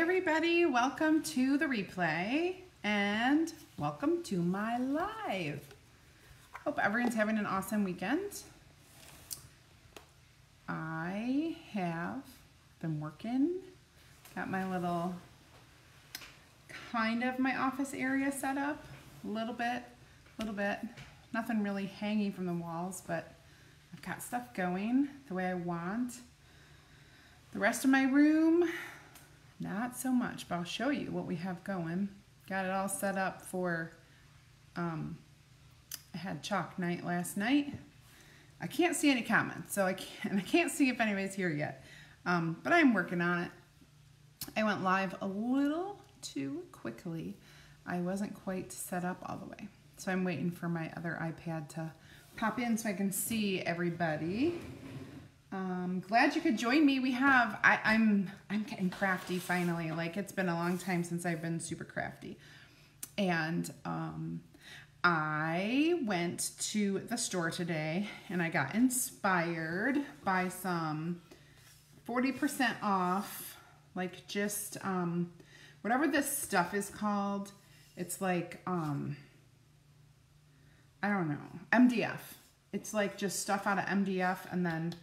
everybody, welcome to the replay and welcome to my live. Hope everyone's having an awesome weekend. I have been working, got my little kind of my office area set up, a little bit, nothing really hanging from the walls, but I've got stuff going the way I want. The rest of my room, not so much, but I'll show you what we have going. Got it all set up for, I had chalk night last night. I can't see any comments, so I can't see if anybody's here yet, but I'm working on it. I went live a little too quickly. I wasn't quite set up all the way, so I'm waiting for my other iPad to pop in so I can see everybody. Glad you could join me. We have, I'm getting crafty finally. Like, it's been a long time since I've been super crafty. And I went to the store today and I got inspired by some 40% off, like just whatever this stuff is called. It's like I don't know, MDF. It's like just stuff out of MDF, and then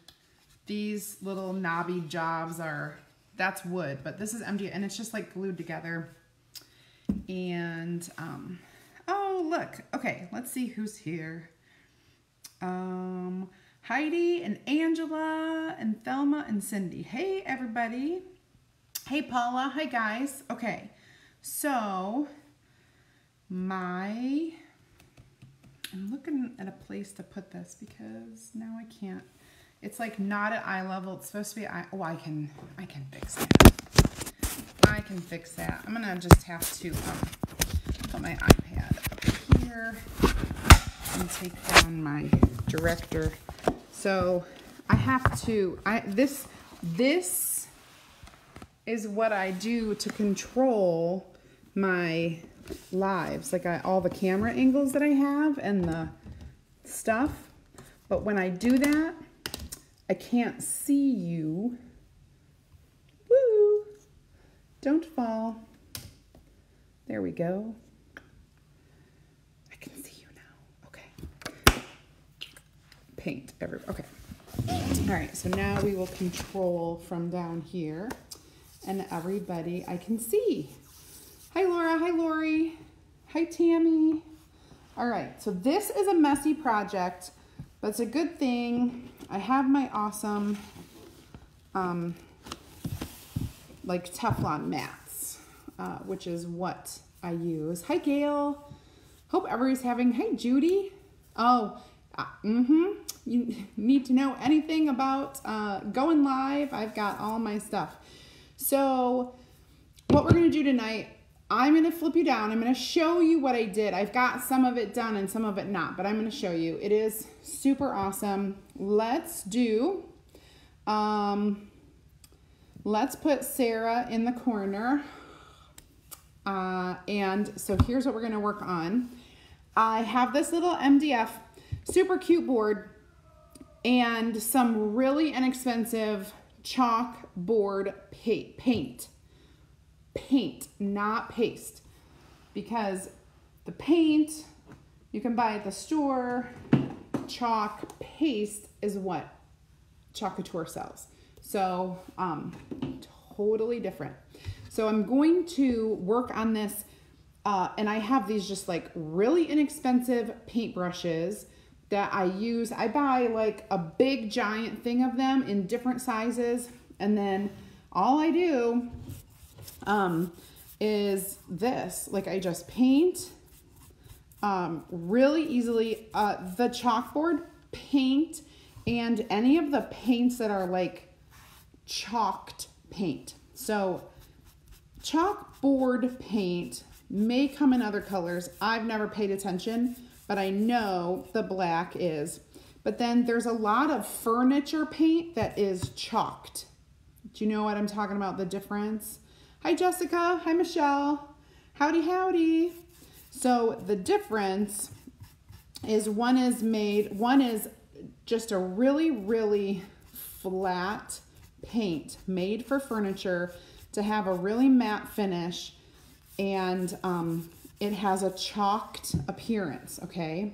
these little knobby jobs that's wood, but this is MDF, and it's just like glued together. And oh look, okay, let's see who's here. Heidi and Angela and Thelma and Cindy. Hey everybody. Hey Paula. Hi guys. Okay, so I'm looking at a place to put this because now I can't. It's like not at eye level. It's supposed to be eye. Oh, I can fix that. I can fix that. I'm gonna just have to put my iPad up here and take down my director. So I have to. This is what I do to control my lives, like all the camera angles that I have and the stuff. But when I do that, I can't see you. Woo! Don't fall. There we go. I can see you now. Okay. Paint everywhere. Okay. All right, so now we will control from down here, and everybody I can see. Hi Laura, hi Lori, hi Tammy. All right, so this is a messy project, but it's a good thing. I have my awesome like Teflon mats, which is what I use. Hi Gail, hope everybody's having, hi Judy. Oh, you need to know anything about going live, I've got all my stuff. So what we're gonna do tonight, I'm going to flip you down. I'm going to show you what I did. I've got some of it done and some of it not, but I'm going to show you. It is super awesome. Let's do, let's put Sarah in the corner. And so here's what we're going to work on. I have this little MDF, super cute board, and some really inexpensive chalkboard paint. Paint, not paste, because the paint you can buy at the store. Chalk paste is what Couture sells, so totally different. So I'm going to work on this, and I have these just like really inexpensive paint brushes that I use. I buy like a big giant thing of them in different sizes, and then all I do is this, like I just paint really easily, the chalkboard paint and any of the paints that are like chalked paint. So chalkboard paint may come in other colors. I've never paid attention, but I know the black is. But then there's a lot of furniture paint that is chalked. Do you know what I'm talking about, the difference? Hi Jessica, hi Michelle, howdy howdy. So the difference is one is just a really, really flat paint made for furniture to have a really matte finish, and it has a chalked appearance, okay?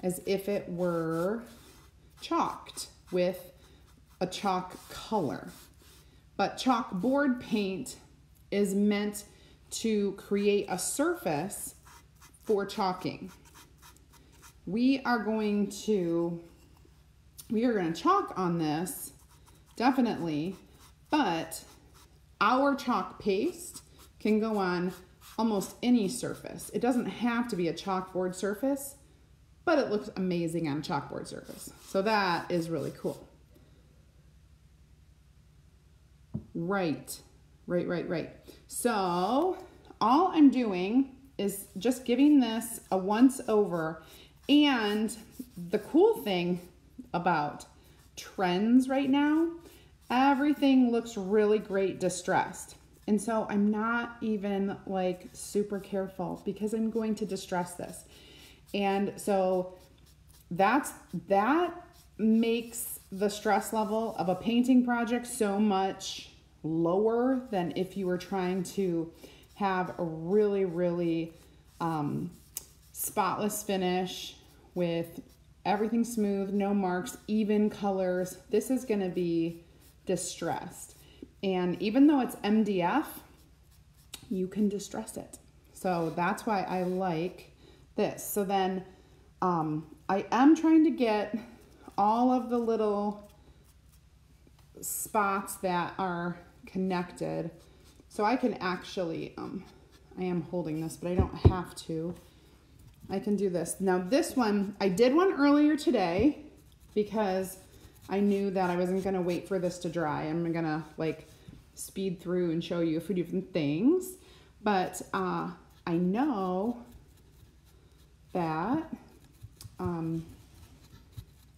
As if it were chalked with a chalk color. But chalkboard paint is meant to create a surface for chalking. We are going to chalk on this, definitely, but our chalk paste can go on almost any surface. It doesn't have to be a chalkboard surface, but it looks amazing on a chalkboard surface. So that is really cool. Right. So all I'm doing is just giving this a once over. And the cool thing about trends right now, everything looks really great distressed. And so I'm not even like super careful because I'm going to distress this. And so that makes the stress level of a painting project so much lower than if you were trying to have a really, really spotless finish with everything smooth, no marks, even colors. This is going to be distressed. And even though it's MDF, you can distress it. So that's why I like this. So then I am trying to get all of the little spots that are connected. So I can actually, I am holding this, but I don't have to. I can do this. Now this one, I did one earlier today because I knew that I wasn't going to wait for this to dry. I'm going to like speed through and show you a few different things. But I know that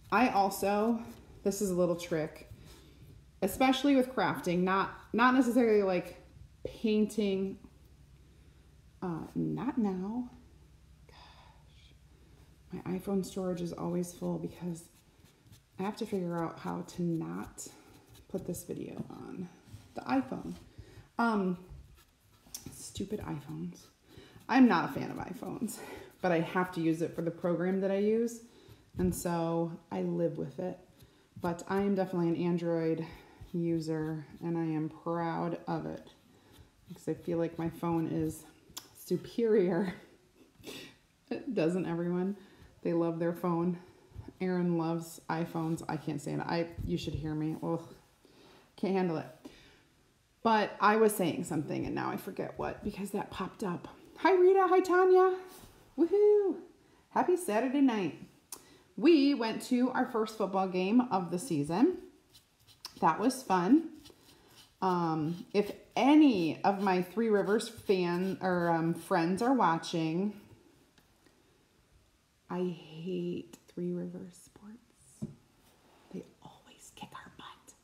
I also, this is a little trick, especially with crafting, not necessarily like painting, not now. Gosh, my iPhone storage is always full because I have to figure out how to not put this video on the iPhone. Stupid iPhones. I'm not a fan of iPhones, but I have to use it for the program that I use. And so I live with it. But I am definitely an Android user and I am proud of it because I feel like my phone is superior. Doesn't everyone? They love their phone. Aaron loves iPhones. I can't stand it. You should hear me. Ugh, can't handle it. But I was saying something and now I forget what because that popped up. Hi Rita, hi Tanya. Woohoo! Happy Saturday night. We went to our first football game of the season. That was fun. If any of my Three Rivers fan or friends are watching, I hate Three Rivers sports. They always kick our butt.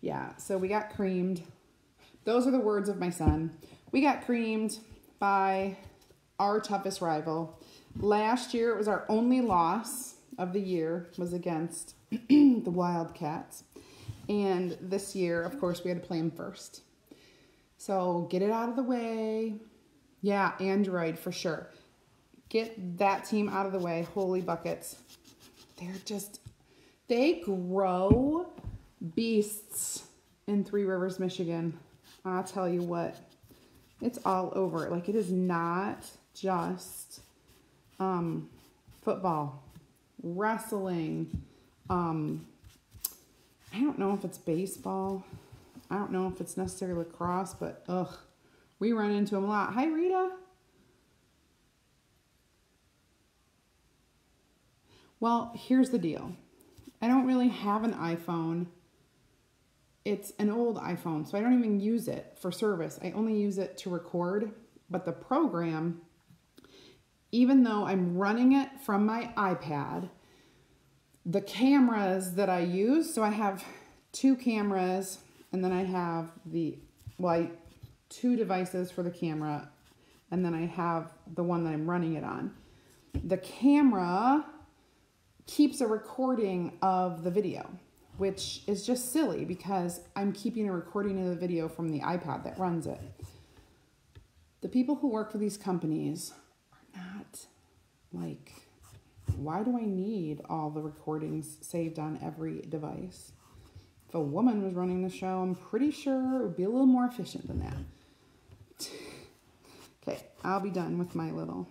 Yeah, so we got creamed. Those are the words of my son. We got creamed by our toughest rival. Last year, it was our only loss of the year was against the Wildcats. And this year, of course, we had to play them first. So get it out of the way. Yeah, Android for sure. Get that team out of the way. Holy buckets. They grow beasts in Three Rivers, Michigan. I'll tell you what. It's all over. Like, it is not just football. Wrestling. I don't know if it's baseball. I don't know if it's necessarily lacrosse, but ugh, we run into them a lot. Hi, Rita. Well, here's the deal. I don't really have an iPhone. It's an old iPhone, so I don't even use it for service. I only use it to record, but the program, even though I'm running it from my iPad, the cameras that I use, so I have two cameras, and then I have two devices for the camera, and then I have the one that I'm running it on. The camera keeps a recording of the video. which is just silly because I'm keeping a recording of the video from the iPod that runs it. The people who work for these companies are not like, why do I need all the recordings saved on every device? If a woman was running the show, I'm pretty sure it would be a little more efficient than that. Okay, I'll be done with my little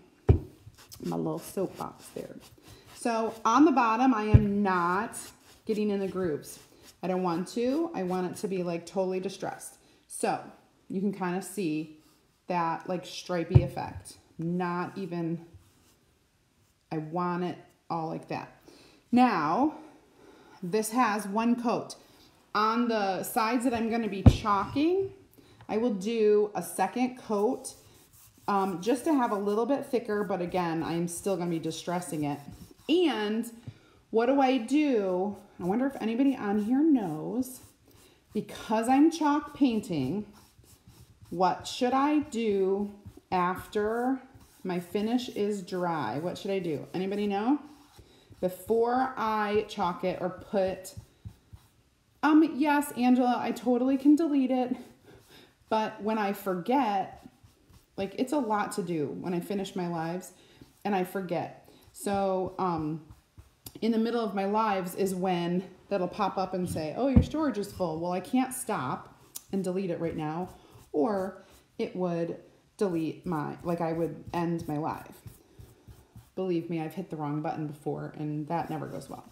soapbox there. So on the bottom, I am not getting in the grooves. I don't want to. I want it to be like totally distressed. So you can kind of see that like stripy effect. Not even, I want it all like that. Now, this has one coat. On the sides that I'm going to be chalking, I will do a second coat just to have a little bit thicker, but again, I'm still going to be distressing it. And what do? I wonder if anybody on here knows, because I'm chalk painting, what should I do after my finish is dry? What should I do? Anybody know? Before I chalk it or put, yes, Angela, I totally can delete it. But when I forget, like it's a lot to do when I finish my lives and I forget. So, in the middle of my lives is when that'll pop up and say, oh, your storage is full. Well, I can't stop and delete it right now, or it would delete I would end my live. Believe me, I've hit the wrong button before and that never goes well.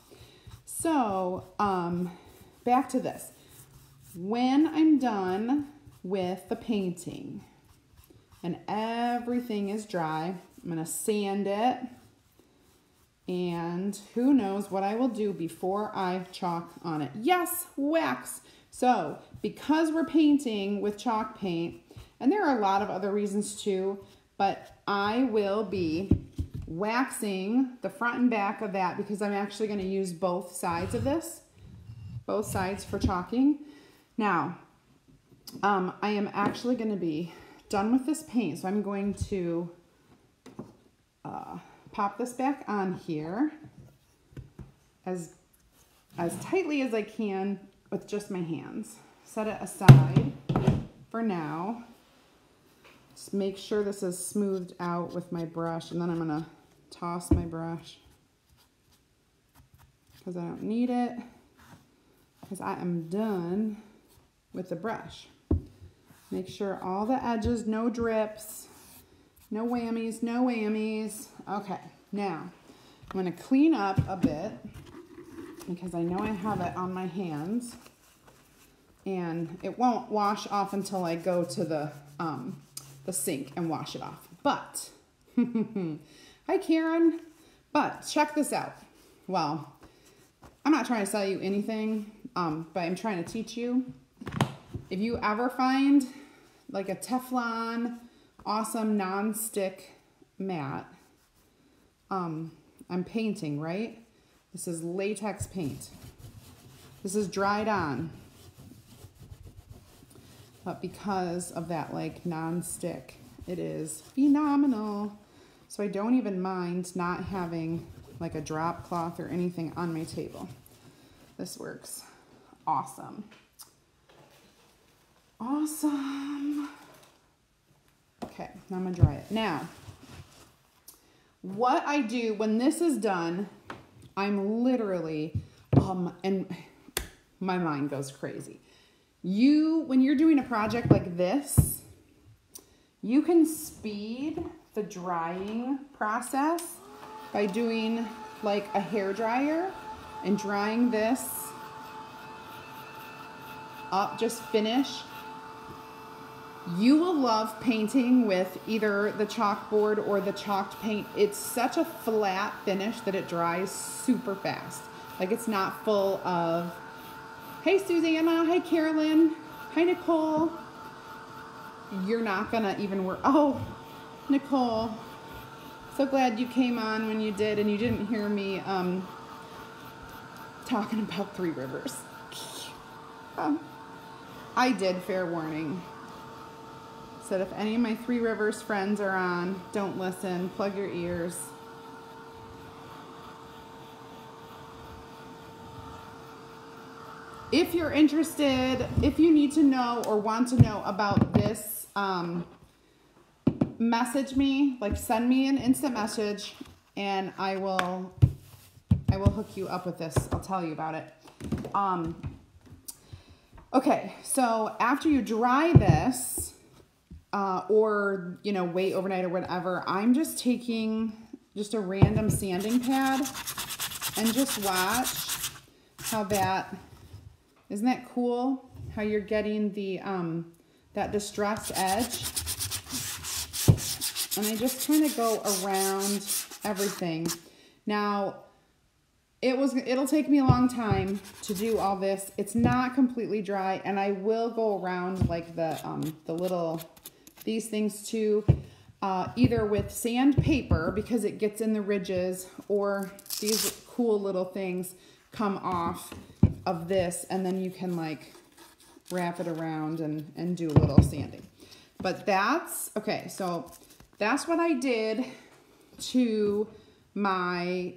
So, back to this. When I'm done with the painting and everything is dry, I'm going to sand it. And who knows what I will do before I chalk on it. Yes, wax. So because we're painting with chalk paint, and there are a lot of other reasons too, but I will be waxing the front and back of that because I'm actually going to use both sides of this, both sides for chalking. Now, I am actually going to be done with this paint, so I'm going to pop this back on here as tightly as I can with just my hands. Set it aside for now. Just make sure this is smoothed out with my brush, and then I'm gonna toss my brush because I don't need it, because I am done with the brush. Make sure all the edges, no drips, no whammies, no whammies. Okay, now I'm gonna clean up a bit because I know I have it on my hands and it won't wash off until I go to the sink and wash it off. But, hi Karen, but check this out. Well, I'm not trying to sell you anything, but I'm trying to teach you. If you ever find like a Teflon awesome non-stick mat, I'm painting, right? This is latex paint. This is dried on. But because of that like non-stick, it is phenomenal. So I don't even mind not having like a drop cloth or anything on my table. This works awesome. Awesome. Okay, now I'm gonna dry it. Now, what I do when this is done, I'm literally, and my mind goes crazy. When you're doing a project like this, you can speed the drying process by doing like a hair dryer and drying this up, just finish. You will love painting with either the chalkboard or the chalked paint. It's such a flat finish that it dries super fast. Like it's not full of, hey Susanna, hi Carolyn, hi Nicole. You're not gonna even work. Oh, Nicole, so glad you came on when you did and you didn't hear me talking about Three Rivers. I did, fair warning. Said if any of my Three Rivers friends are on, don't listen, plug your ears. if you're interested, if you need to know or want to know about this, message me, like send me an instant message, and I will hook you up with this. I'll tell you about it. Okay, so after you dry this, or, you know, wait overnight or whatever, I'm just taking just a random sanding pad and just watch how that, isn't that cool? How you're getting the, that distressed edge. And I just kind of go around everything. Now, it'll take me a long time to do all this. It's not completely dry, and I will go around like the little, these things too, either with sandpaper because it gets in the ridges, or these cool little things come off of this, and then you can like wrap it around and do a little sanding. But that's, okay, so that's what I did to my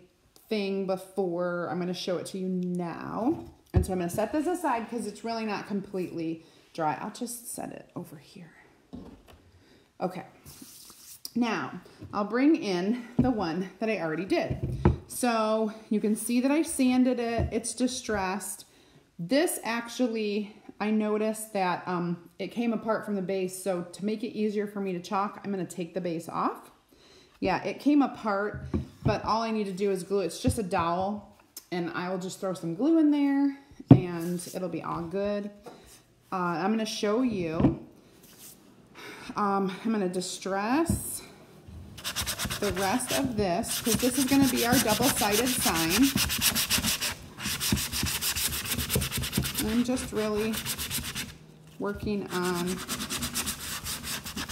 thing before. I'm going to show it to you now. And so I'm going to set this aside because it's really not completely dry. I'll just set it over here. Okay. Now, I'll bring in the one that I already did. So you can see that I sanded it. It's distressed. This actually, I noticed that it came apart from the base. So to make it easier for me to chalk, I'm going to take the base off. Yeah, it came apart, but all I need to do is glue. It's just a dowel, and I will just throw some glue in there, and it'll be all good. I'm going to show you. I'm going to distress the rest of this, because this is going to be our double-sided sign. I'm just really working on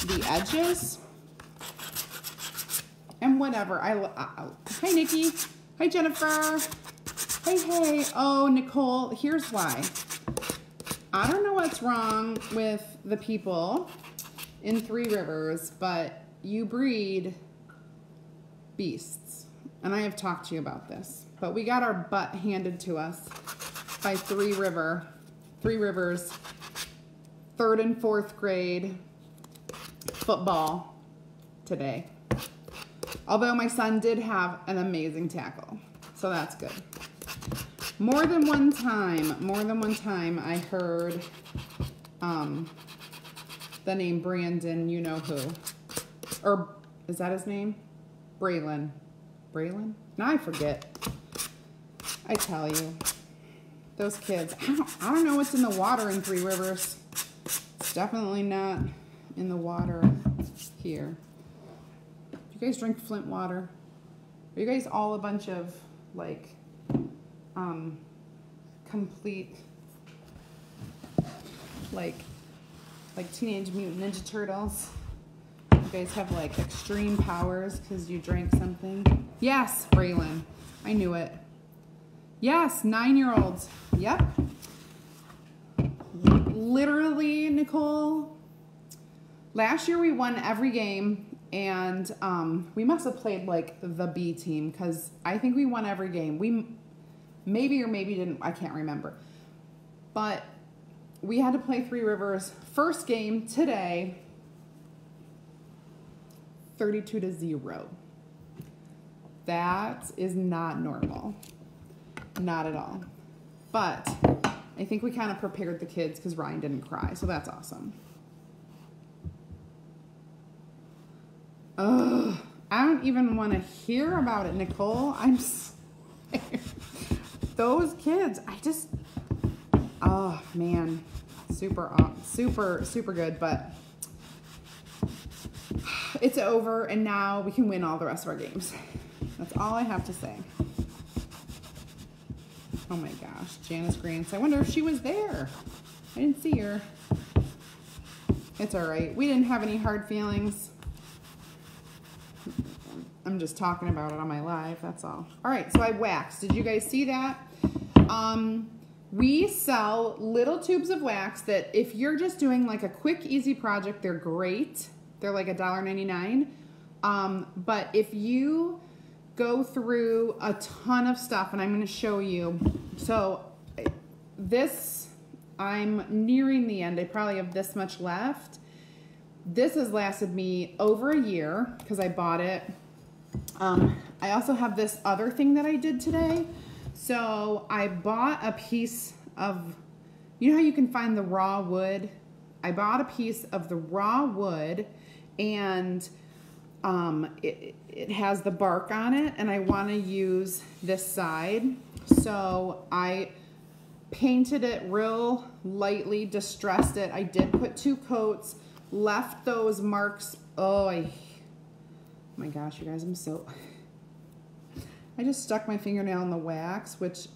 the edges. And whatever, hi Nikki, hi Jennifer, hey, oh Nicole, here's why. I don't know what's wrong with the people in Three Rivers, but you breed beasts. And I have talked to you about this, but we got our butt handed to us by Three Rivers, 3rd and 4th grade football today. Although my son did have an amazing tackle, so that's good. More than one time I heard the name Brandon, you know who. Or is that his name? Braylon. Braylon? Now I forget. I tell you. Those kids. I don't know what's in the water in Three Rivers. It's definitely not in the water here. You guys drink Flint water? Are you guys all a bunch of like complete like Teenage Mutant Ninja Turtles? You guys have like extreme powers because you drank something? Yes, Braylon. I knew it. Yes, 9-year-olds. Yep. Literally, Nicole. Last year we won every game. And we must have played like the B team because I think we won every game. We maybe or maybe didn't. I can't remember. But we had to play Three Rivers. First game today, 32-0. That is not normal. Not at all. But I think we kind of prepared the kids because Ryan didn't cry. So that's awesome. Ugh, I don't even want to hear about it, Nicole. I'm scared. Those kids, oh man, super good, but it's over, and now we can win all the rest of our games. That's all I have to say. Oh my gosh, Janice Grants. I wonder if she was there. I didn't see her. It's all right. We didn't have any hard feelings. I'm just talking about it on my live, that's all. All right, so I waxed. Did you guys see that? We sell little tubes of wax that if you're just doing like a quick, easy project, they're great. They're like $1.99. But if you go through a ton of stuff, and I'm going to show you. So this, I'm nearing the end. I probably have this much left. This has lasted me over a year because I bought it. I also have this other thing that I did today. So I bought a piece of, you know how you can find the raw wood? I bought a piece of the raw wood, and it has the bark on it, and I want to use this side. So I painted it real lightly, distressed it. I did put 2 coats, left those marks. Oh my gosh, you guys, I just stuck my fingernail in the wax, which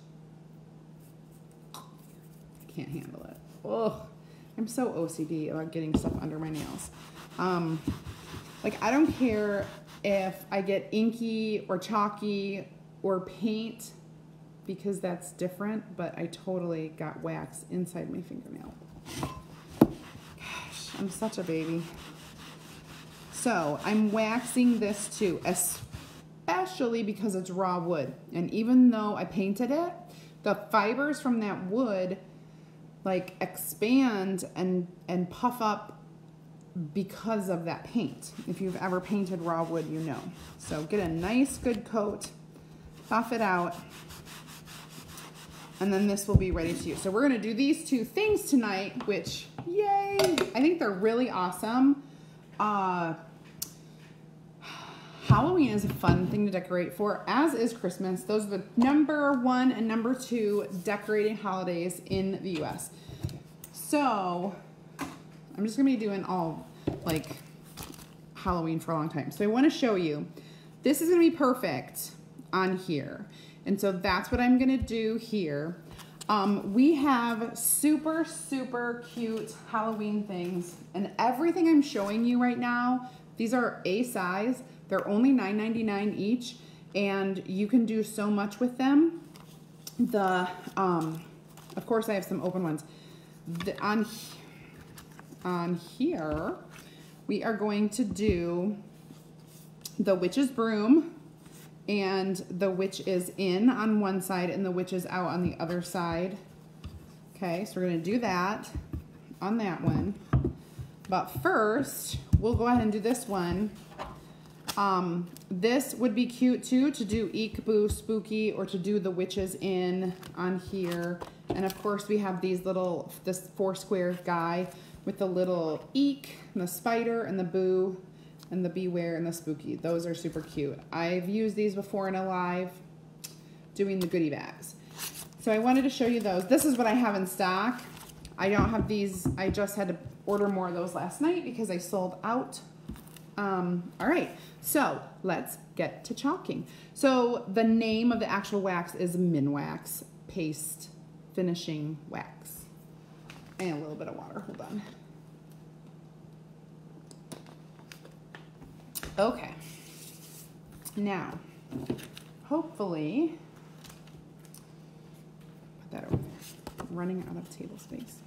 I can't handle it. Oh, I'm so OCD about getting stuff under my nails. Like, I don't care if I get inky or chalky or paint, because that's different, but I totally got wax inside my fingernail. Gosh, I'm such a baby. So I'm waxing this too, especially because it's raw wood. And even though I painted it, the fibers from that wood like expand and puff up because of that paint. If you've ever painted raw wood, you know. So get a nice good coat, buff it out, and then this will be ready to use. So we're gonna do these 2 things tonight, which, yay! I think they're really awesome. Halloween is a fun thing to decorate for, as is Christmas. Those are the #1 and #2 decorating holidays in the US. So I'm just gonna be doing all like Halloween for a long time. So I wanna show you, this is gonna be perfect on here. And so that's what I'm gonna do here. We have super, super cute Halloween things, and everything I'm showing you right now, these are A size. They're only $9.99 each, and you can do so much with them. Of course I have some open ones. On here, we are going to do the witch's broom, and the witch is in on one side and the witch is out on the other side. Okay, so we're gonna do that on that one. But first, we'll go ahead and do this one. This would be cute too, to do Eek Boo Spooky, or to do the witches in on here. And of course we have these little, this 4-square guy with the little Eek, and the spider, and the Boo, and the Beware, and the Spooky. Those are super cute. I've used these before in a live doing the goodie bags. So I wanted to show you those. This is what I have in stock. I don't have these. I just had to order more of those last night because I sold out. All right, so let's get to chalking. So the name of the actual wax is Minwax Paste Finishing Wax. And a little bit of water, hold on. Okay, now, hopefully, put that over there. I'm running out of table space.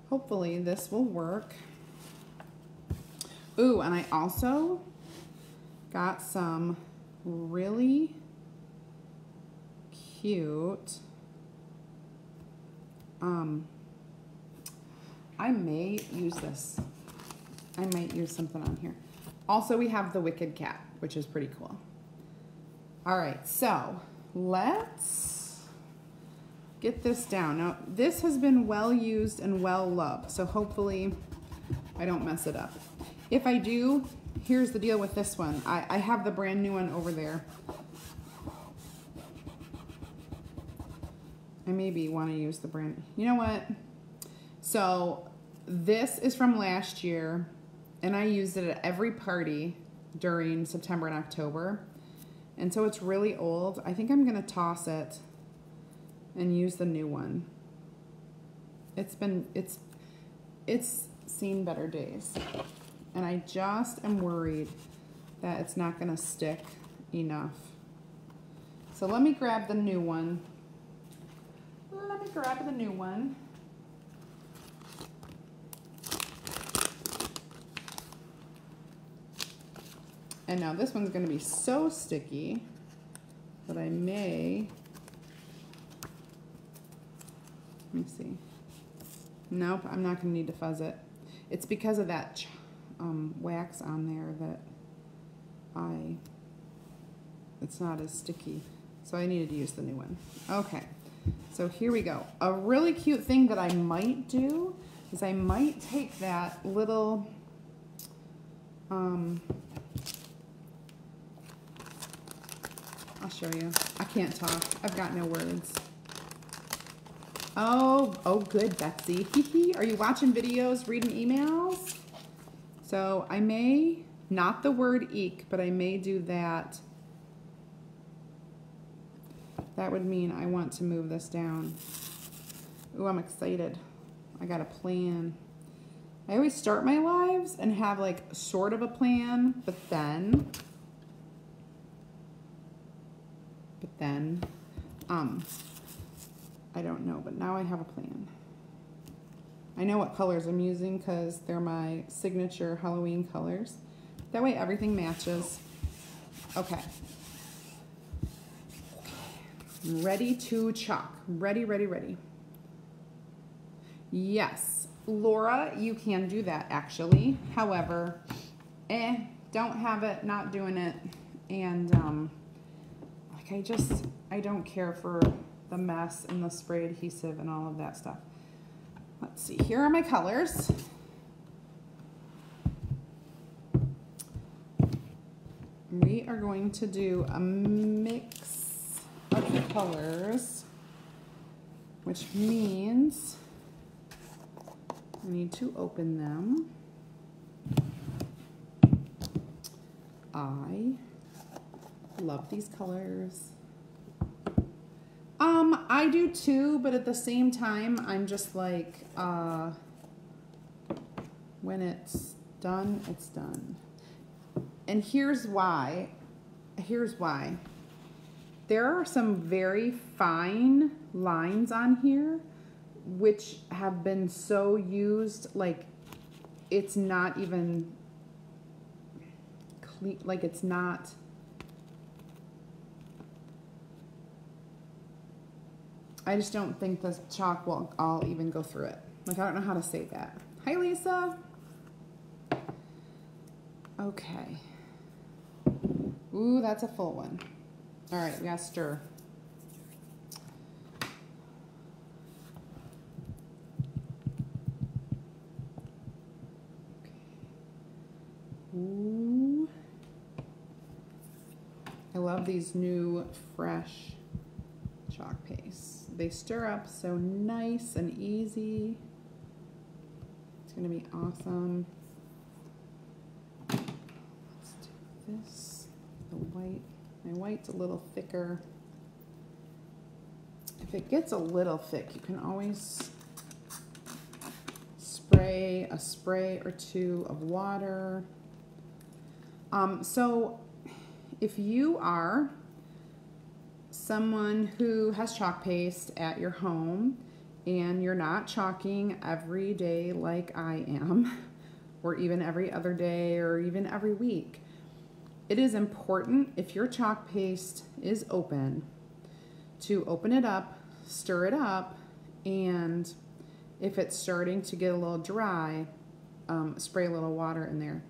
Hopefully this will work. Ooh, and I also got some really cute, I may use this. I might use something on here. Also, we have the Wicked Cat, which is pretty cool. All right, so let's get this down. Now, this has been well used and well loved, so hopefully I don't mess it up. If I do, here's the deal with this one. I have the brand new one over there. I maybe want to use the brand, you know what? So this is from last year, and I used it at every party during September and October. And so it's really old. I think I'm gonna toss it and use the new one. It's seen better days. And I just am worried that it's not gonna stick enough. So let me grab the new one. And now this one's gonna be so sticky that I may Let me see. Nope, I'm not going to need to fuzz it. It's because of that wax on there that it's not as sticky. So I needed to use the new one. Okay, so here we go. A really cute thing that I might do is I might take that little, I'll show you. I can't talk. I've got no words. Oh, good, Betsy. Are you watching videos, reading emails? So I may, not the word eek, but I may do that. That would mean I want to move this down. Ooh, I'm excited. I got a plan. I always start my lives and have like sort of a plan, but then I don't know, but now I have a plan. I know what colors I'm using because they're my signature Halloween colors. That way everything matches. Okay. Ready to chalk. Ready, ready, ready. Yes, Laura, you can do that actually. However, don't have it, not doing it. And like I don't care for the mess and the spray adhesive and all of that stuff. Let's see, here are my colors. We are going to do a mix of the colors, which means I need to open them. I love these colors. I do too, but at the same time, I'm just like, when it's done, it's done. And here's why. Here's why. There are some very fine lines on here which have been so used, like it's not even clean, like it's not. I just don't think the chalk will, I'll even go through it. Like, I don't know how to say that. Hi, Lisa. Okay. Ooh, that's a full one. All right, we gotta stir. Ooh. I love these new fresh chalk pastes. They stir up so nice and easy. It's gonna be awesome. Let's do this. The white. My white's a little thicker. If it gets a little thick, you can always spray a spray or two of water. So if you are someone who has chalk paste at your home and you're not chalking every day like I am, or even every other day or even every week, it is important, if your chalk paste is open, to open it up, stir it up, and if it's starting to get a little dry, spray a little water in there.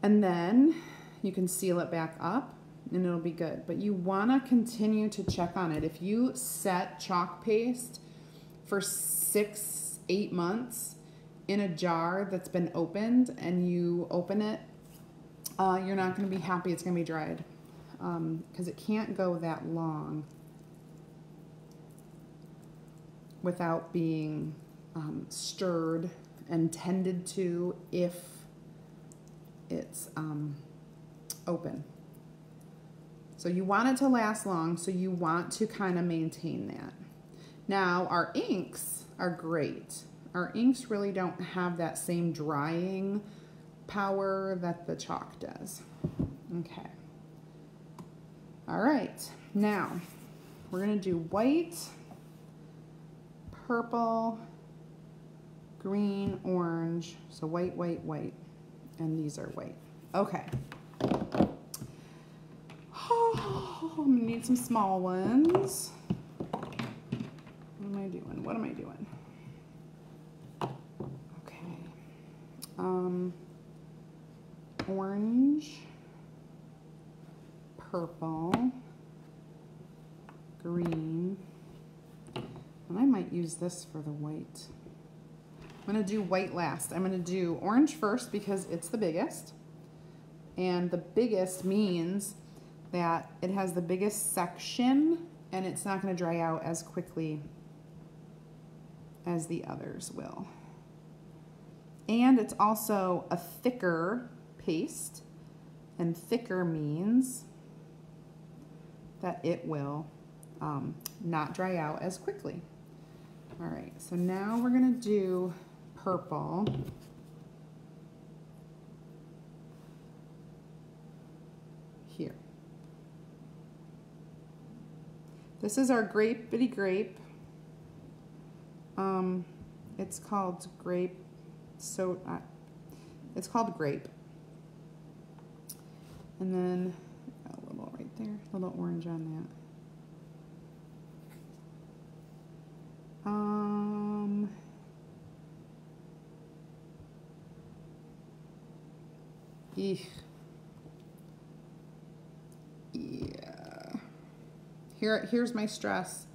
And then you can seal it back up and it'll be good. But you want to continue to check on it. If you set chalk paste for 6-8 months in a jar that's been opened and you open it, you're not going to be happy it's going to be dried, because it can't go that long without being stirred and tended to if it's open. So you want it to last long, so you want to kind of maintain that. Now, our inks are great. Our inks really don't have that same drying power that the chalk does. Okay. All right. Now, we're going to do white, purple, green, orange. So white, white, white. And these are white. Okay. Oh, I'm going to need some small ones. What am I I doing? What am I doing? Okay. Orange, purple, green, and I might use this for the white. I'm going to do white last. I'm going to do orange first because it's the biggest. And the biggest means that it has the biggest section and it's not going to dry out as quickly as the others will. And it's also a thicker paste, and thicker means that it will not dry out as quickly. All right, so now we're going to do purple. Here. This is our grapey grape. It's called grape. So it's called grape. And then a little right there, a little orange on that. Eek. Yeah. Here's my stress.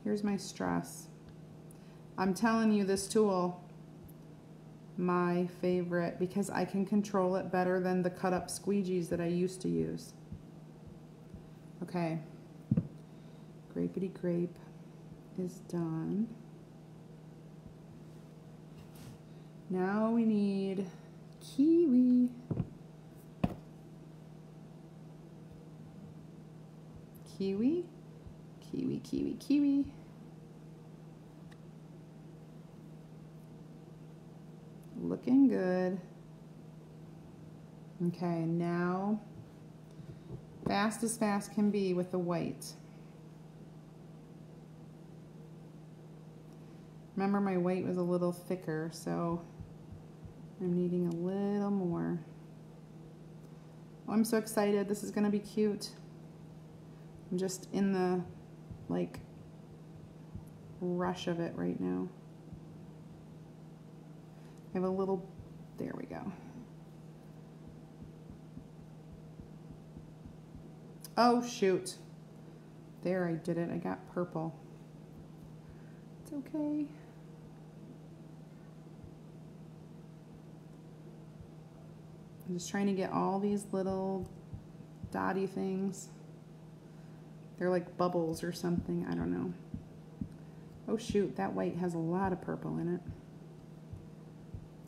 Here's my stress. I'm telling you, this tool, my favorite, because I can control it better than the cut up squeegees that I used to use. Okay. Grapey grape is done. Now we need kiwi. Kiwi, kiwi, kiwi, kiwi. Looking good. Okay, now fast as fast can be with the white. Remember, my white was a little thicker, so I'm needing a little more. Oh, I'm so excited. This is going to be cute. I'm just in the, like, rush of it right now. I have a little, there we go. Oh, shoot. There, I did it. I got purple. It's okay. I'm just trying to get all these little dotty things. They're like bubbles or something. I don't know. Oh shoot, that white has a lot of purple in it.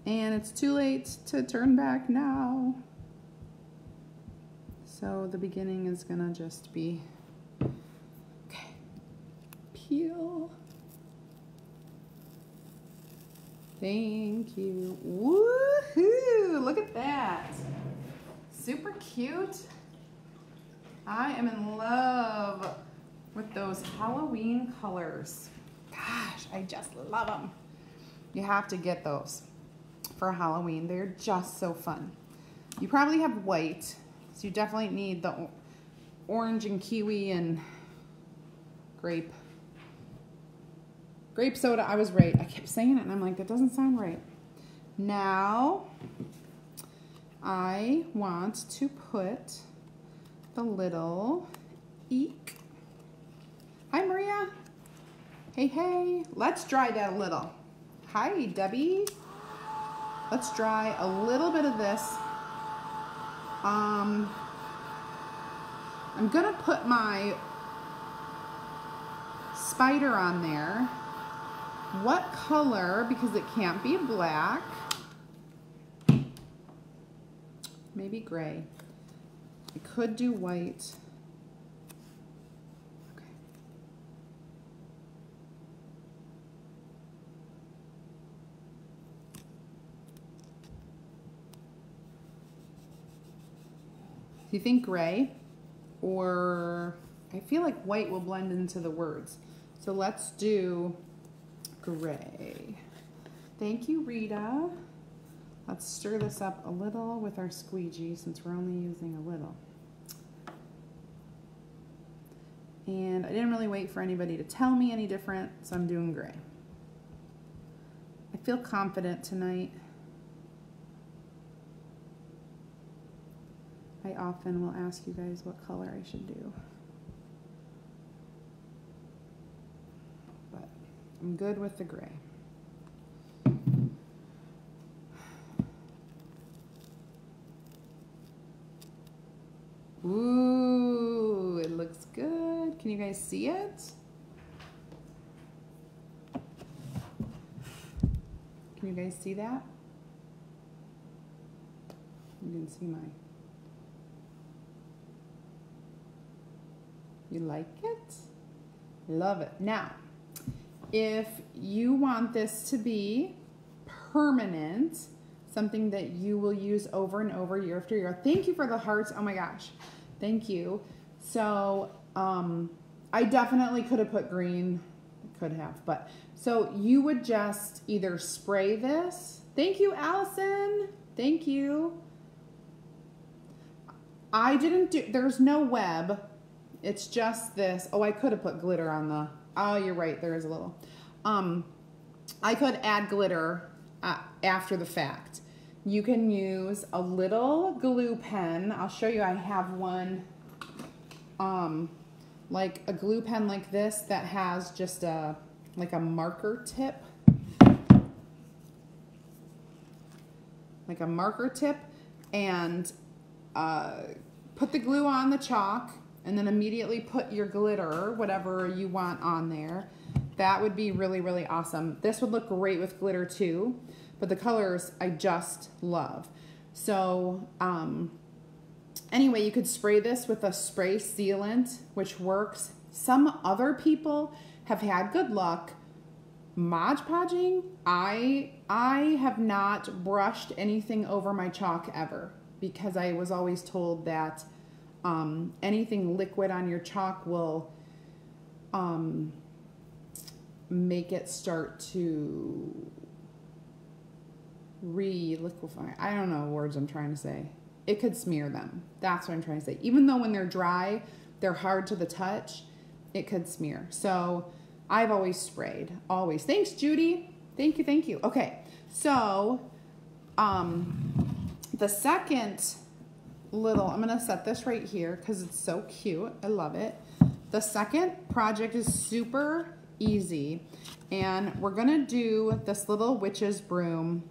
And it's too late to turn back now. So the beginning is gonna just be, okay, peel. Thank you. Woohoo! Look at that. Super cute. I am in love with those Halloween colors. Gosh, I just love them. You have to get those for Halloween. They're just so fun. You probably have white, so you definitely need the orange and kiwi and grape. Grape soda, I was right. I kept saying it and I'm like, that doesn't sound right. Now, I want to put the little eek. Hi, Maria. Hey, hey. Let's dry that a little. Hi, Debbie. Let's dry a little bit of this. I'm gonna put my spider on there. What color? Because it can't be black. Maybe gray. I could do white. Okay. Do you think gray? Or I feel like white will blend into the words. So let's do gray. Thank you, Rita. Let's stir this up a little with our squeegee since we're only using a little. And I didn't really wait for anybody to tell me any different, so I'm doing gray. I feel confident tonight. I often will ask you guys what color I should do. But I'm good with the gray. Ooh, it looks good. Can you guys see it? Can you guys see that? You can see mine. You like it? Love it. Now, if you want this to be permanent, something that you will use over and over year after year. Thank you for the hearts. Oh my gosh. Thank you. So, I definitely could have put green. Could have, but so you would just either spray this. Thank you, Allison. Thank you. I didn't do, there's no web. It's just this. Oh, I could have put glitter on the, oh, you're right. There is a little. I could add glitter after the fact. You can use a little glue pen. I'll show you. I have one, like a glue pen like this that has just a, like a marker tip. Like a marker tip, and put the glue on the chalk and then immediately put your glitter, whatever you want on there. That would be really, really awesome. This would look great with glitter too, but the colors I just love. So anyway, you could spray this with a spray sealant, which works. Some other people have had good luck Mod Podging. I have not brushed anything over my chalk ever, because I was always told that anything liquid on your chalk will make it start to re-liquefy. I don't know what words I'm trying to say. It could smear them. That's what I'm trying to say. Even though when they're dry, they're hard to the touch, it could smear. So I've always sprayed, always. Thanks, Judy. Thank you, thank you. Okay, so the second little, I'm gonna set this right here because it's so cute. I love it. The second project is super easy, and we're gonna do this little witch's broom.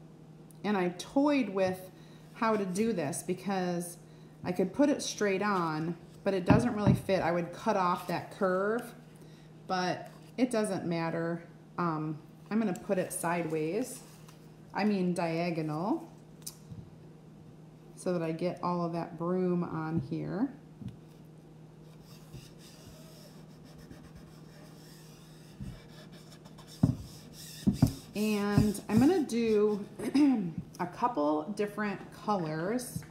And I toyed with how to do this because I could put it straight on, but it doesn't really fit. I would cut off that curve, but it doesn't matter. I'm gonna put it sideways. I mean diagonal, so that I get all of that broom on here. And I'm gonna do a couple different colors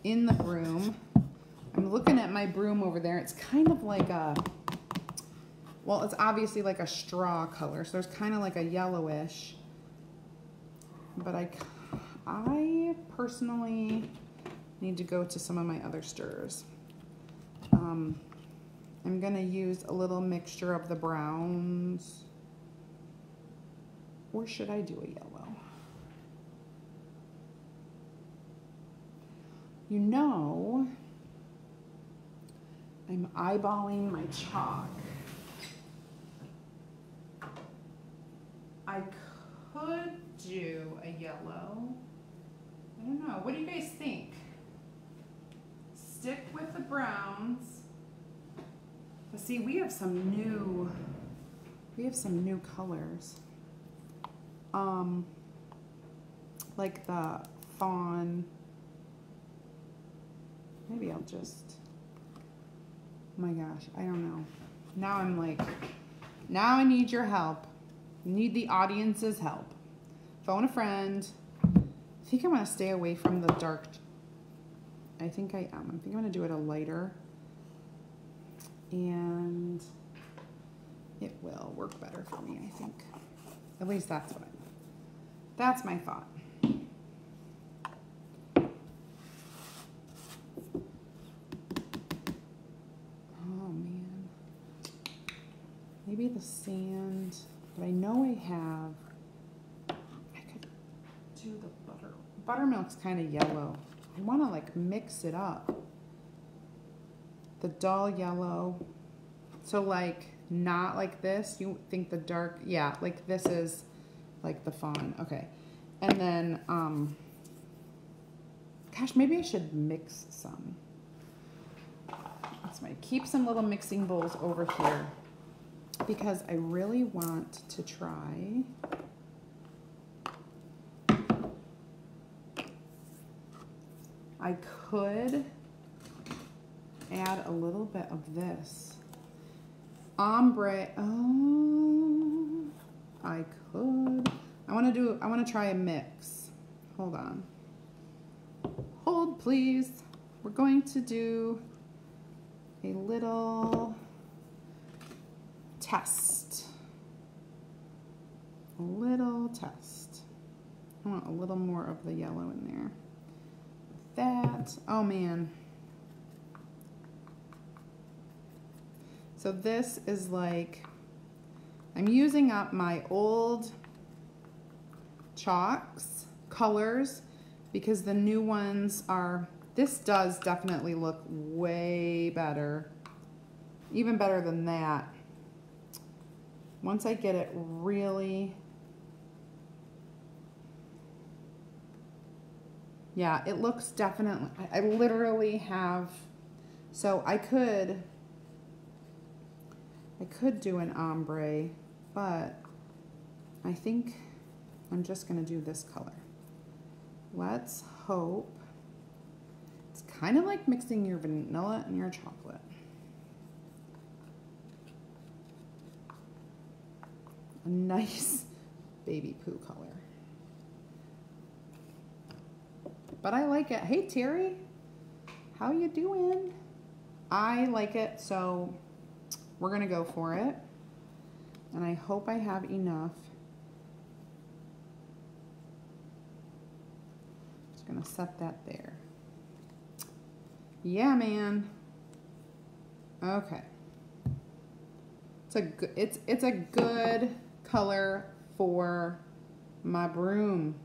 in the broom. I'm looking at my broom over there. It's kind of like a, well, it's obviously like a straw color, so there's kind of like a yellowish, but I personally need to go to some of my other stirs. I'm gonna use a little mixture of the browns, or should I do a yellow? You know, I'm eyeballing my chalk. I could do a yellow. I don't know. What do you guys think? Stick with the browns. But see, we have some new colors. Like the fawn. Maybe I'll just, oh my gosh, I don't know. Now I'm like, now I need your help. I need the audience's help. Phone a friend. I think I want to stay away from the dark. I think I am. I think I'm going to do it a lighter. And it will work better for me, I think. At least that's my thought. Oh man. sand, but I know I have, I could do the butter. Buttermilk's kind of yellow. I want to like mix it up. The dull yellow. So like not like this. You think the dark, yeah, like this is like the fawn. Okay. And then, gosh, maybe I should mix some. That's my, keep some little mixing bowls over here because I really want to try. I could add a little bit of this. Ombre, oh, I could. I want to try a mix. Hold on. Hold, please. We're going to do a little test. A little test. I want a little more of the yellow in there. That, oh man. So this is like, I'm using up my old chalks, colors, because the new ones are, this does definitely look way better, even better than that. Once I get it really, yeah, it looks definitely, I literally have, so I could do an ombre, but I think I'm just gonna do this color. Let's hope. It's kind of like mixing your vanilla and your chocolate. A nice baby poo color. But I like it. Hey Terry, how you doing? I like it, so we're gonna go for it. And I hope I have enough. Just gonna set that there. Yeah, man. Okay. It's a good color for my broom.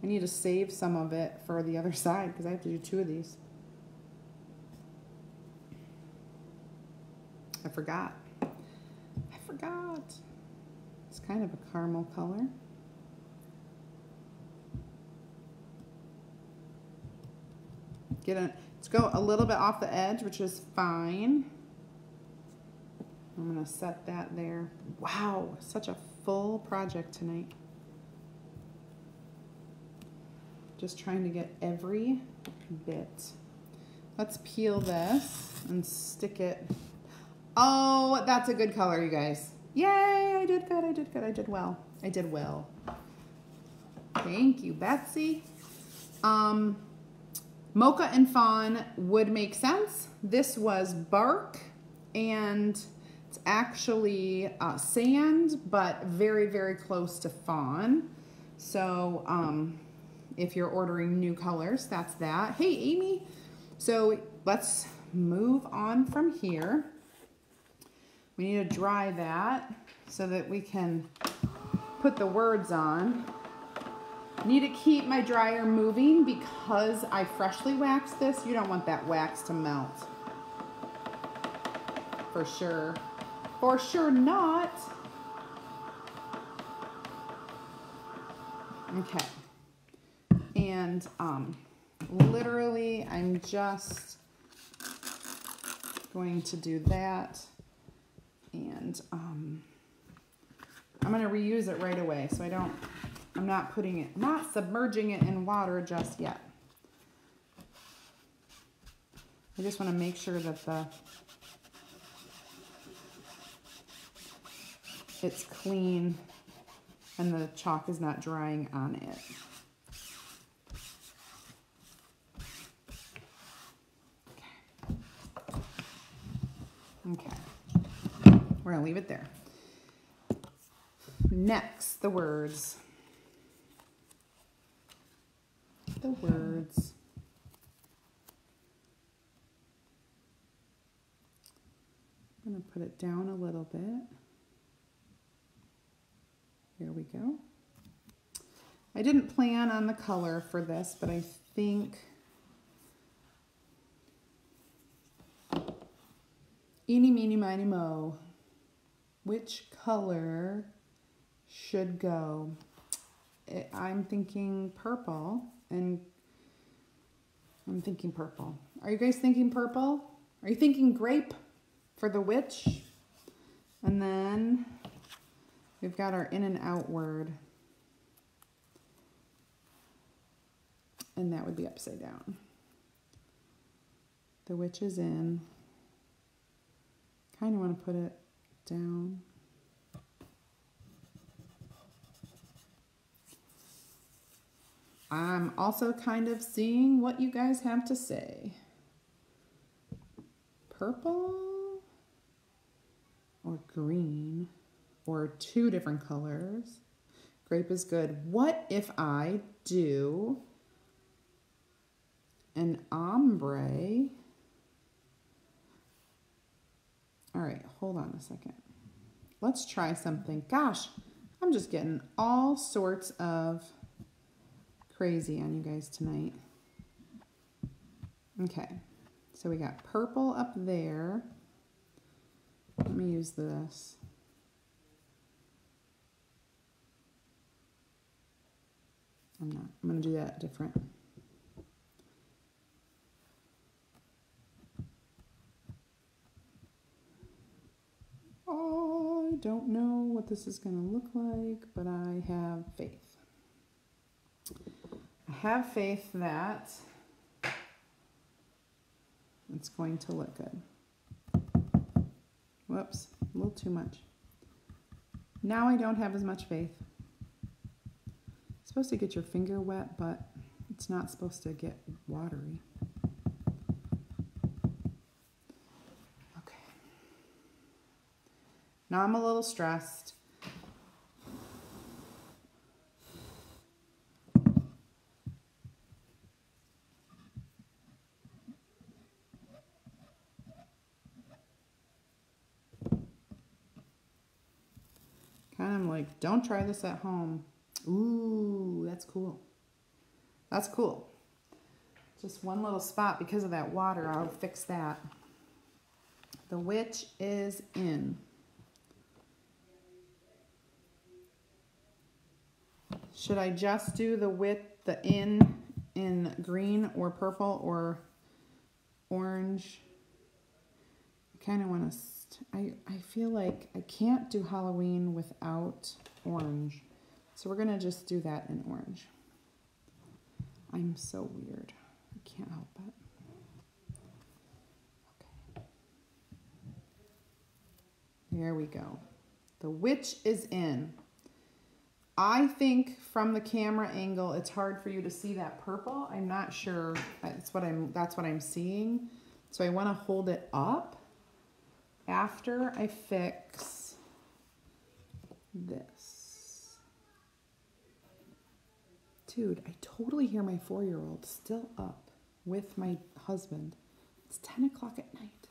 I need to save some of it for the other side because I have to do 2 of these. I forgot. It's kind of a caramel color. Let's go a little bit off the edge, which is fine. I'm gonna set that there. Wow, such a full project tonight. Just trying to get every bit. Let's peel this and stick it. Oh, that's a good color, you guys. Yay, I did good, I did good, I did well. I did well. Thank you, Betsy. Mocha and fawn would make sense. This was bark and it's actually sand, but very, very close to fawn. So if you're ordering new colors, that's that. Hey, Amy. So let's move on from here. We need to dry that so that we can put the words on. I need to keep my dryer moving because I freshly waxed this. You don't want that wax to melt. For sure. For sure not. Okay. And literally I'm just going to do that. And I'm going to reuse it right away. So I'm not putting it, not submerging it in water just yet. I just want to make sure that it's clean and the chalk is not drying on it. Okay. We're going to leave it there. Next, the words. The words. I'm going to put it down a little bit. go. I didn't plan on the color for this, but I think eeny, meeny, miny, mo. Which color should go? I'm thinking purple, and I'm thinking purple. Are you guys thinking purple? Are you thinking grape for the witch? And then we've got our in and outward. And that would be upside down. The witch is in. Kind of want to put it down. I'm also kind of seeing what you guys have to say. Purple or green or two different colors. Grape is good. What if I do an ombre? All right, hold on a second. Let's try something. Gosh, I'm just getting all sorts of crazy on you guys tonight. Okay, so we got purple up there. Let me use this. I'm going to do that different. I don't know what this is going to look like, but I have faith. I have faith that it's going to look good. Whoops, a little too much. Now I don't have as much faith. It's supposed to get your finger wet, but it's not supposed to get watery. Okay. Now I'm a little stressed. Kind of like, don't try this at home. Ooh, that's cool. That's cool. Just one little spot because of that water. I'll fix that. The witch is in. Should I just do the in green or purple or orange? I kind of want to, I feel like I can't do Halloween without orange. So we're going to just do that in orange. I'm so weird. I can't help it. Okay. There we go. The witch is in. I think from the camera angle, it's hard for you to see that purple. I'm not sure. That's what I'm seeing. So I want to hold it up after I fix this. Dude, I totally hear my 4-year-old still up with my husband. It's 10 o'clock at night.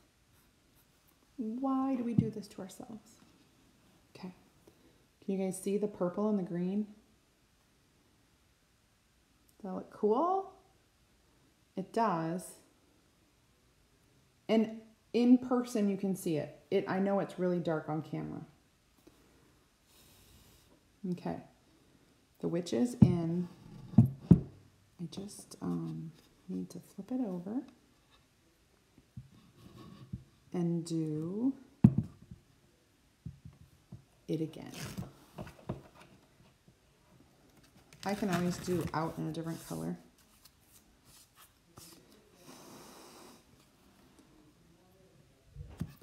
Why do we do this to ourselves? Okay. Can you guys see the purple and the green? Does that look cool? It does. And in person you can see it. I know it's really dark on camera. Okay. The witch is in. I just need to flip it over and do it again. I can always do out in a different color.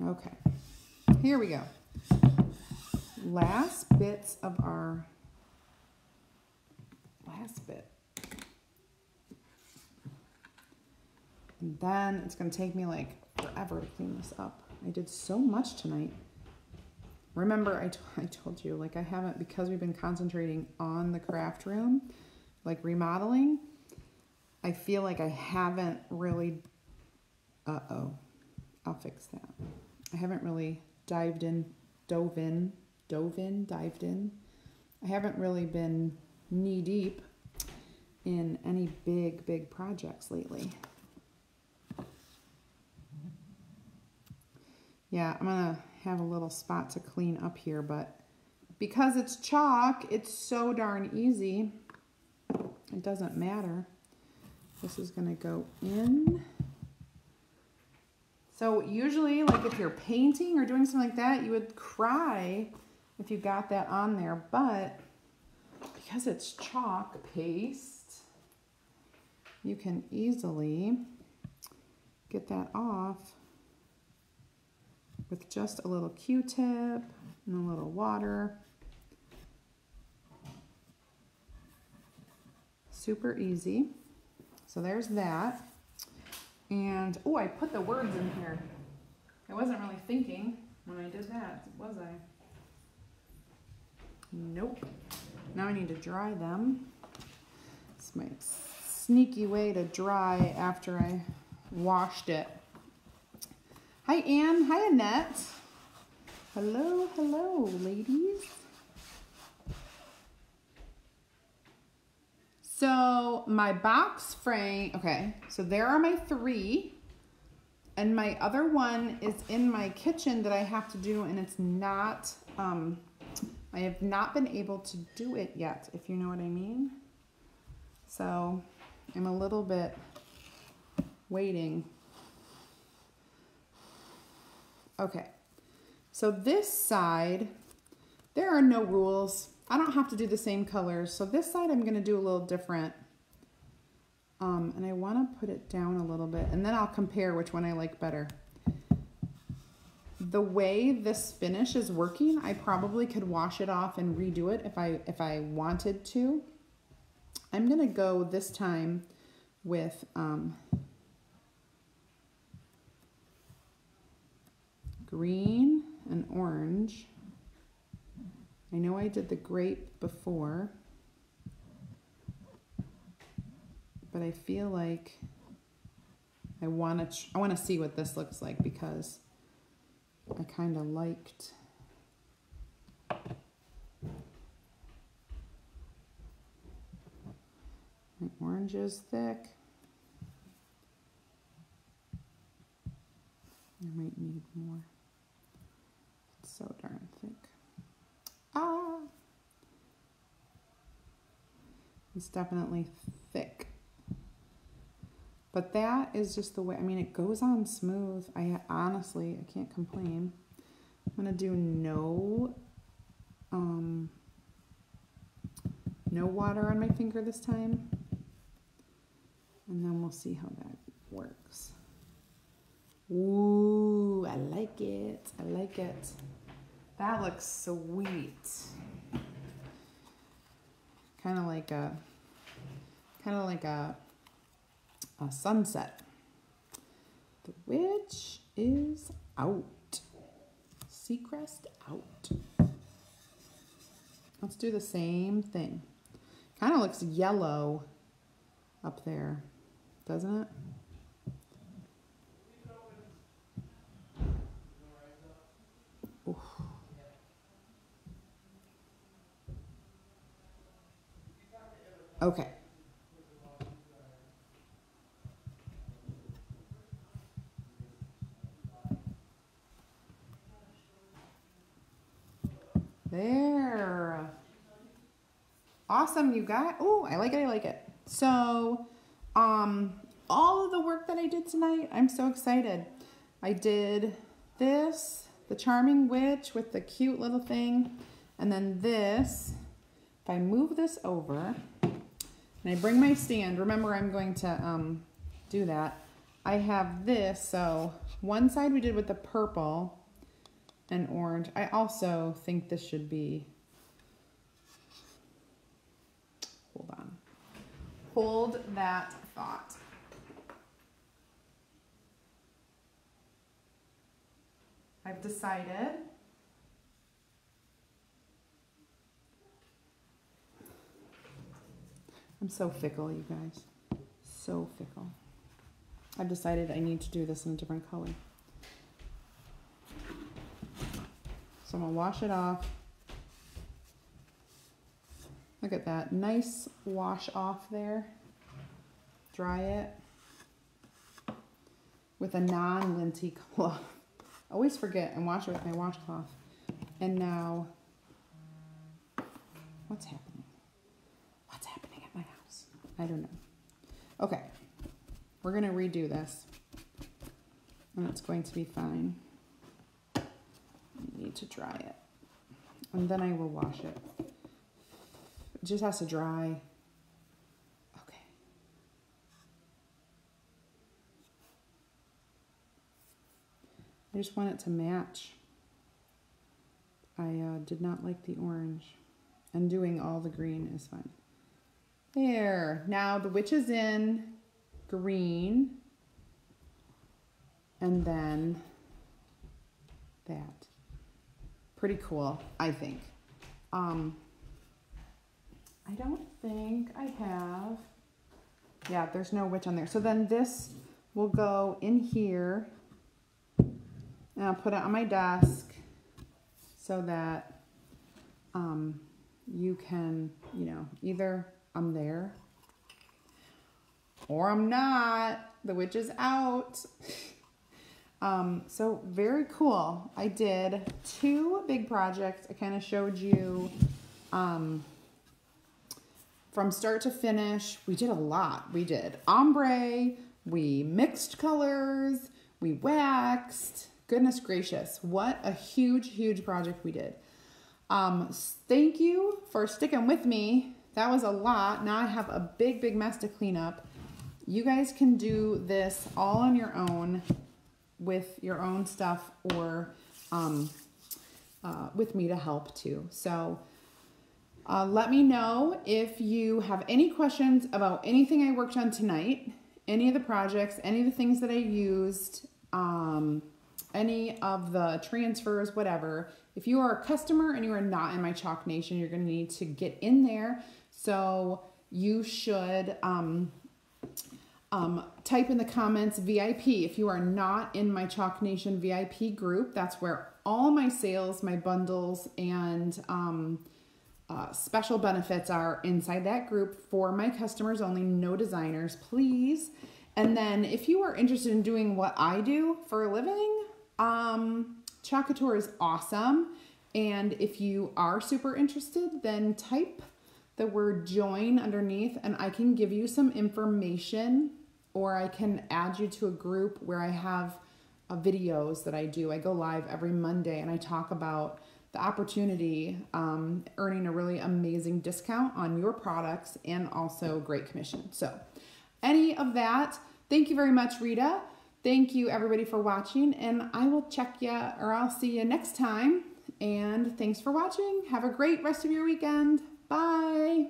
Okay, here we go. Last bits of our last bit. And then it's going to take me like forever to clean this up. I did so much tonight. Remember, I told you, like I haven't, because we've been concentrating on the craft room, like remodeling, I feel like I haven't really, I'll fix that. I haven't really dived in I haven't really been knee deep in any big projects lately. Yeah, I'm gonna have a little spot to clean up here, but because it's chalk, it's so darn easy. It doesn't matter. This is gonna go in. So usually, like if you're painting or doing something like that, you would cry if you got that on there, but because it's chalk paste, you can easily get that off with just a little Q-tip and a little water. Super easy. So there's that. And, oh, I put the words in here. I wasn't really thinking when I did that, was I? Nope. Now I need to dry them. It's my sneaky way to dry after I washed it. Hi, Anne. Hi, Annette. Hello, hello, ladies. So my box frame, okay, so there are my 3, and my other one is in my kitchen that I have to do, and it's not, I have not been able to do it yet, if you know what I mean. So I'm a little bit waiting. Okay, so this side, there are no rules. I don't have to do the same colors. So this side I'm going to do a little different. And I want to put it down a little bit, and then I'll compare which one I like better. The way this finish is working, I probably could wash it off and redo it if I wanted to. I'm going to go this time with green and orange. I know I did the grape before, but I feel like I want to see what this looks like, because I kind of liked my orange is thick. I might need more. It's so darn thick. Ah, it's definitely thick, but that is just the way, I mean, it goes on smooth. I honestly can't complain. I'm gonna do no water on my finger this time, and then we'll see how that works. Ooh, I like it. I like it. That looks sweet. Kind of like a sunset. The witch is out. Seacrest out. Let's do the same thing. Kind of looks yellow up there, doesn't it? Oof. Okay. There. Awesome, you guys. Oh, I like it, I like it. So, all of the work that I did tonight, I'm so excited. I did this, the Charming Witch with the cute little thing, and then this. If I move this over, and I bring my stand, remember I'm going to do that. I have this, so one side we did with the purple and orange. I also think this should be, hold on. Hold that thought. I've decided I'm so fickle, you guys. So fickle. I've decided I need to do this in a different color. So I'm gonna wash it off. Look at that. Nice wash off there. Dry it with a non-linty cloth. Always forget and wash it with my washcloth. And now, what's happening? What's happening at my house? I don't know. Okay, we're gonna redo this. And it's going to be fine. I need to dry it. And then I will wash it. It just has to dry. Okay. I just want it to match. I did not like the orange. And doing all the green is fine. There. Now the witch is in green. And then that. Pretty cool, I think. I don't think I have, yeah, there's no witch on there. So then this will go in here, and I'll put it on my desk so that you can, you know, either I'm there or I'm not. The witch is out. So very cool. I did 2 big projects. I kind of showed you from start to finish. We did a lot. We did ombre, we mixed colors, we waxed. Goodness gracious, what a huge, huge project we did. Thank you for sticking with me. That was a lot. Now I have a big, big mess to clean up. You guys can do this all on your own with your own stuff or with me to help too. So let me know if you have any questions about anything I worked on tonight, any of the projects, any of the things that I used, any of the transfers, whatever. If you are a customer and you are not in my Chalk Nation, you're going to need to get in there. So you should type in the comments VIP. If you are not in my Chalk Nation VIP group, that's where all my sales, my bundles, and special benefits are inside that group for my customers only, no designers, please. And then if you are interested in doing what I do for a living, Couture is awesome. And if you are super interested, then type the word join underneath and I can give you some information, or I can add you to a group where I have videos that I do. I go live every Monday and I talk about the opportunity, earning a really amazing discount on your products and also great commission. So any of that, thank you very much, Rita. Thank you everybody for watching, and I will check you, or I'll see you next time. And thanks for watching. Have a great rest of your weekend. Bye.